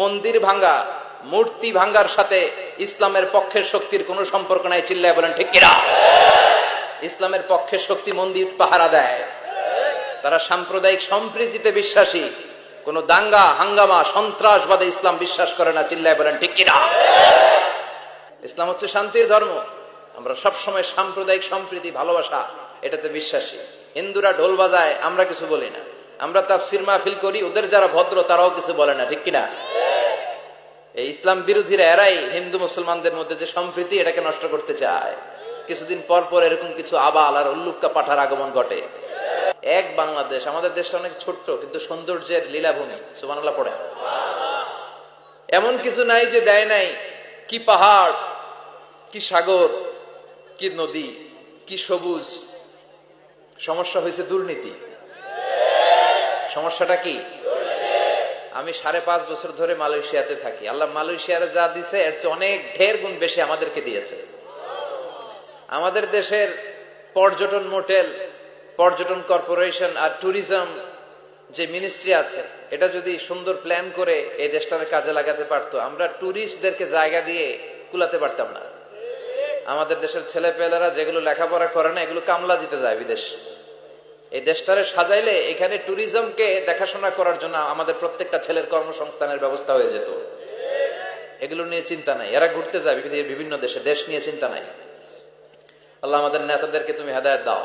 মন্দির ভাঙ্গা, মূর্তি ভাঙ্গার সাথে ইসলামের পক্ষের শক্তির কোনো সম্পর্ক নাই। চিল্লায় বলেন ঠিক কিনা? ইসলামের পক্ষের শক্তি মন্দির পাহারা দেয়। তারা সাম্প্রদায়িক সম্প্রীতিতে বিশ্বাসী, কোন দাঙ্গা হাঙ্গামা সন্ত্রাসবাদে ইসলাম বিশ্বাস করে না। চিল্লায় বলেন ঠিক কিনা? ইসলাম হচ্ছে শান্তির ধর্ম। আমরা সবসময় সাম্প্রদায়িক সম্প্রীতি, ভালোবাসা এটাতে বিশ্বাসী। হিন্দুরা ঢোল বাজায়, আমরা কিছু বলি না। আমরা তাফসীর মাহফিল করি, ওদের যারা ভদ্র তারাও কিছু বলে না। ঠিক কিনা? এই ইসলাম বিরোধীরা এরাই হিন্দু মুসলমানদের মধ্যে যে সম্প্রীতি এটাকে নষ্ট করতে চায়। কিছুদিন পর পর এরকম কিছু আবাল আর উল্লুক্কা পাঠার আগমন ঘটে। এক বাংলাদেশ, আমাদের দেশটা অনেক ছোট্ট কিন্তু সৌন্দর্যের লীলাভূমি। সুবহানাল্লাহ পড়ে। এমন কিছু নাই যে দেয় নাই। কি পাহাড়, কি সাগর, কি নদী, কি সবুজ। সমস্যা হয়েছে দুর্নীতি। সমস্যাটা কি? আমি 5.5 বছর ধরে মালয়েশিয়াতে থাকি। আল্লাহ মালয়েশিয়ারে যা দিছে এর চেয়ে অনেক ঢের গুণ বেশি আমাদেরকে দিয়েছে। আমাদের দেশের পর্যটন মোটেল, পর্যটন কর্পোরেশন আর ট্যুরিজম যে মিনিস্ট্রি আছে, এটা যদি সুন্দর প্ল্যান করে এই দেশটাকে কাজে লাগাতে পারতো, আমরা ট্যুরিস্টদেরকে জায়গা দিয়ে কুলাতে পারতাম না। আমাদের দেশের ছেলে পেলেরা যেগুলো লেখাপড়া করে না, এগুলো কামলা দিতে যায় বিদেশ। এই দেশটারে সাজাইলে এখানে ট্যুরিজমকে দেখাশোনা করার জন্য আমাদের প্রত্যেকটা ছেলের কর্মসংস্থানের ব্যবস্থা হয়ে যেত। এগুলো নিয়ে চিন্তা নাই। এরা ঘুরতে যায় বিভিন্ন দেশে, দেশ নিয়ে চিন্তা নাই। আল্লাহ আমাদের নেতাদেরকে তুমি হেদায়েত দাও।